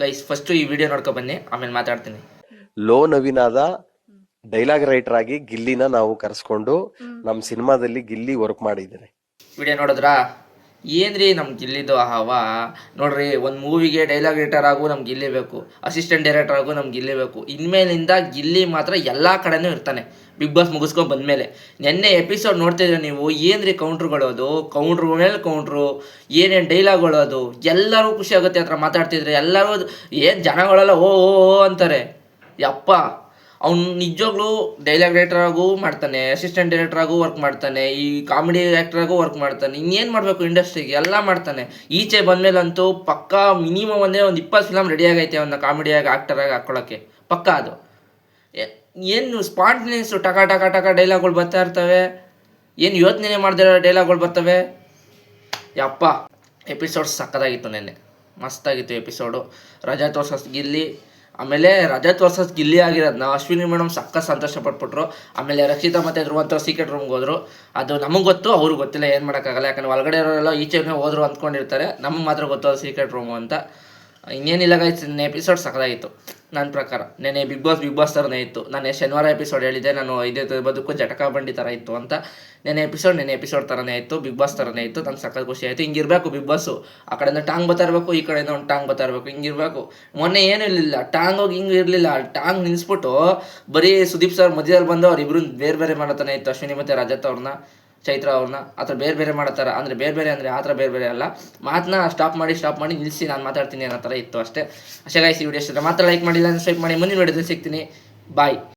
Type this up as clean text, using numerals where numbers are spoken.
Guys first ಈ video ನೋಡ್ಕೊ ಬನ್ನಿ, ಆಮೇಲೆ ಮಾತಾಡ್ತೀನಿ. ಲೋ ನವೀನಾದ ಡೈಲಾಗ್ ರೈಟರ್ ಆಗಿ ಗಿಲ್ಲಿನ ನಾವು ಕರೆಸ್ಕೊಂಡು ನಮ್ಮ ಸಿನಿಮಾದಲ್ಲಿ ಗಿಲ್ಲಿ ವರ್ಕ್ ಮಾಡಿದ್ದೇನೆ. ವಿಡಿಯೋ ನೋಡಿದ್ರಾ? ಏನ್ರಿ ನಮ್ಗೆ ಗಿಲ್ಲಿದು ಹವಾ ನೋಡ್ರಿ. ಒಂದು ಮೂವಿಗೆ ಡೈಲಾಗ್ ರೈಟರ್ ಆಗು ನಮ್ಗೆ ಗಿಲ್ಲಿ ಬೇಕು, ಅಸಿಸ್ಟೆಂಟ್ ಡೈರೆಕ್ಟರ್ ಆಗು ನಮ್ಗೆ ಗಿಲ್ಲಿ ಬೇಕು. ಇನ್ಮೇಲಿಂದ ಗಿಲ್ಲಿ ಮಾತ್ರ ಎಲ್ಲ ಕಡೆನೂ ಇರ್ತಾನೆ. ಬಿಗ್ ಬಾಸ್ ಮುಗಿಸ್ಕೊಂಡು ಬಂದಮೇಲೆ ನೆನ್ನೆ ಎಪಿಸೋಡ್ ನೋಡ್ತಿದ್ರೆ ನೀವು, ಏನ್ರಿ ಕೌಂಟ್ರುಗಳೋದು, ಕೌಂಟ್ರು ಮೇಲೆ ಕೌಂಟ್ರು, ಏನೇನು ಡೈಲಾಗ್ಗಳೋದು, ಎಲ್ಲರೂ ಖುಷಿ ಆಗುತ್ತೆ ಆ ಥರ ಮಾತಾಡ್ತಿದ್ರೆ. ಎಲ್ಲರೂ ಏನು ಜನಗಳೆಲ್ಲ ಓ ಅಂತಾರೆ. ಯಪ್ಪ, ಅವ್ನು ನಿಜವಾಗ್ಲೂ ಡೈಲಾಗ್ ರೈಟರಾಗೂ ಮಾಡ್ತಾನೆ, ಅಸಿಸ್ಟೆಂಟ್ ಡೈರೆಕ್ಟ್ರಾಗೂ ವರ್ಕ್ ಮಾಡ್ತಾನೆ, ಈ ಕಾಮಿಡಿ ಆ್ಯಕ್ಟ್ರಾಗೂ ವರ್ಕ್ ಮಾಡ್ತಾನೆ. ಇನ್ನೇನು ಮಾಡಬೇಕು ಇಂಡಸ್ಟ್ರಿಗೆ, ಎಲ್ಲ ಮಾಡ್ತಾನೆ. ಈಚೆ ಬಂದಮೇಲಂತೂ ಪಕ್ಕಾ ಮಿನಿಮಮ್ ಒಂದೇ ಒಂದು 20 ಫಿಲಮ್ ರೆಡಿ ಆಗೈತೆ ಅವನ್ನ ಕಾಮಿಡಿಯಾಗಿ ಆ್ಯಕ್ಟರಾಗಿ ಹಾಕ್ಕೊಳ್ಳೋಕ್ಕೆ. ಪಕ್ಕ ಅದು ಏನು ಸ್ಪಾಂಟ್ನೇಸು ಟಕ ಟಕ ಟಕ ಡೈಲಾಗ್ಗಳು ಬರ್ತಾ ಇರ್ತವೆ. ಏನು ಯೋಚನೆ ಮಾಡ್ದಿರೋ ಡೈಲಾಗ್ಗಳು ಬರ್ತವೆ. ಯಪ್ಪ, ಎಪಿಸೋಡ್ ಸಕ್ಕತ್ತಾಗಿತ್ತು ನೆನ್ನೆ, ಮಸ್ತಾಗಿತ್ತು ಎಪಿಸೋಡು. ರಜತ್ ವರ್ಸಸ್ ಗಿಲ್ಲಿ. ಆಮೇಲೆ ರಜತ್ ವರ್ಸಸ್ ಗಿಲ್ಲಿ ಆಗಿರೋದನ್ನ ಅಶ್ವಿನಿ ಮೇಡಮ್ ಸಕ್ಕ ಸಂತೋಷ ಪಟ್ಬಿಟ್ರು. ಆಮೇಲೆ ರಕ್ಷಿತಾ ಮತ್ತು ಧ್ರುವಂತ ಸೀಕ್ರೆಟ್ ರೂಮ್ಗೆ ಹೋದ್ರು. ಅದು ನಮಗೆ ಗೊತ್ತು, ಅವ್ರಿಗೆ ಗೊತ್ತಿಲ್ಲ, ಏನು ಮಾಡೋಕ್ಕಾಗಲ್ಲ. ಯಾಕಂದ್ರೆ ಒಳಗಡೆ ಇರೋರೆಲ್ಲ ಈಚೆನೇ ಹೋದ್ರು ಅಂದ್ಕೊಂಡಿರ್ತಾರೆ, ನಮಗೆ ಮಾತ್ರ ಗೊತ್ತು ಅದು ಸೀಕ್ರೆಟ್ ರೂಮು ಅಂತ. ಇನ್ನೇನಿಲ್ಲ ಗೈಸ್, ನೆನ್ನೆ ಎಪಿಸೋಡ್ ಸಕ್ಕತ್ತಾಗಿತ್ತು ನನ್ನ ಪ್ರಕಾರ. ನೆನ್ನೆ ಬಿಗ್ ಬಾಸ್ ಥರನೇ ಇತ್ತು. ನಾನು ಶನಿವಾರ ಎಪಿಸೋಡ್ ಹೇಳಿದ್ದೆ, ನಾನು ಇದೇ ಬದುಕು ಜಟಕಾ ಬಂಡಿ ಥರ ಇತ್ತು ಅಂತ. ನೆನ್ನೆ ಎಪಿಸೋಡ್ ಥರನೇ ಇತ್ತು, ಬಿಗ್ ಬಾಸ್ ಥರನೇ ಇತ್ತು. ನಂಗೆ ಸಕ್ಕತ್ ಖುಷಿ ಆಯಿತು. ಹಿಂಗಿರಬೇಕು ಬಿಗ್ ಬಾಸು. ಆ ಕಡೆಯಿಂದ ಟಾಂಗ್ ಬರ್ತಾ ಇರಬೇಕು, ಈ ಕಡೆಯಿಂದ ಒಂದು ಟಾಂಗ್ ಬರ್ತಾ ಇರಬೇಕು, ಹಿಂಗಿರಬೇಕು. ಮೊನ್ನೆ ಏನೂ ಇರಲಿಲ್ಲ, ಟಾಂಗ್ ಹೋಗಿ ಹಿಂಗೆ ಇರಲಿಲ್ಲ. ಟಾಂಗ್ ನಿಲ್ಲಿಸ್ಬಿಟ್ಟು ಬರೀ ಸುದೀಪ್ ಸರ್ ಮಧ್ಯದಲ್ಲಿ ಬಂದು ಅವ್ರಿಬ್ರು ಬೇರೆ ಬೇರೆ ಮಾಡೋತಾನೆ ಇತ್ತು, ಅಶ್ವಿನಿ ಮತ್ತು ರಜತ್ ಅವ್ರನ್ನ, ಚೈತ್ರ ಅವ್ರನ್ನ. ಆ ಥರ ಬೇರೆ ಬೇರೆ ಮಾಡೋ ಥರ, ಅಂದರೆ ಬೇರೆ ಅಂದರೆ ಆ ಥರ ಬೇರೆ ಅಲ್ಲ, ಮಾತನ್ನ ಸ್ಟಾಪ್ ಮಾಡಿ ನಿಲ್ಲಿಸಿ ನಾನು ಮಾತಾಡ್ತೀನಿ ಅನ್ನೋ ಥರ ಇತ್ತು ಅಷ್ಟೇ. ಗೈಸ್, ಈ ವಿಡಿಯೋ ಇಷ್ಟ ಮಾತ್ರ ಲೈಕ್ ಮಾಡಿಲ್ಲ ಅಂದರೆ ಸ್ವೈಪ್ ಮಾಡಿ. ಮುಂದಿನ ವಿಡಿಯೋದಲ್ಲಿ ಸಿಗ್ತೀನಿ. ಬಾಯ್.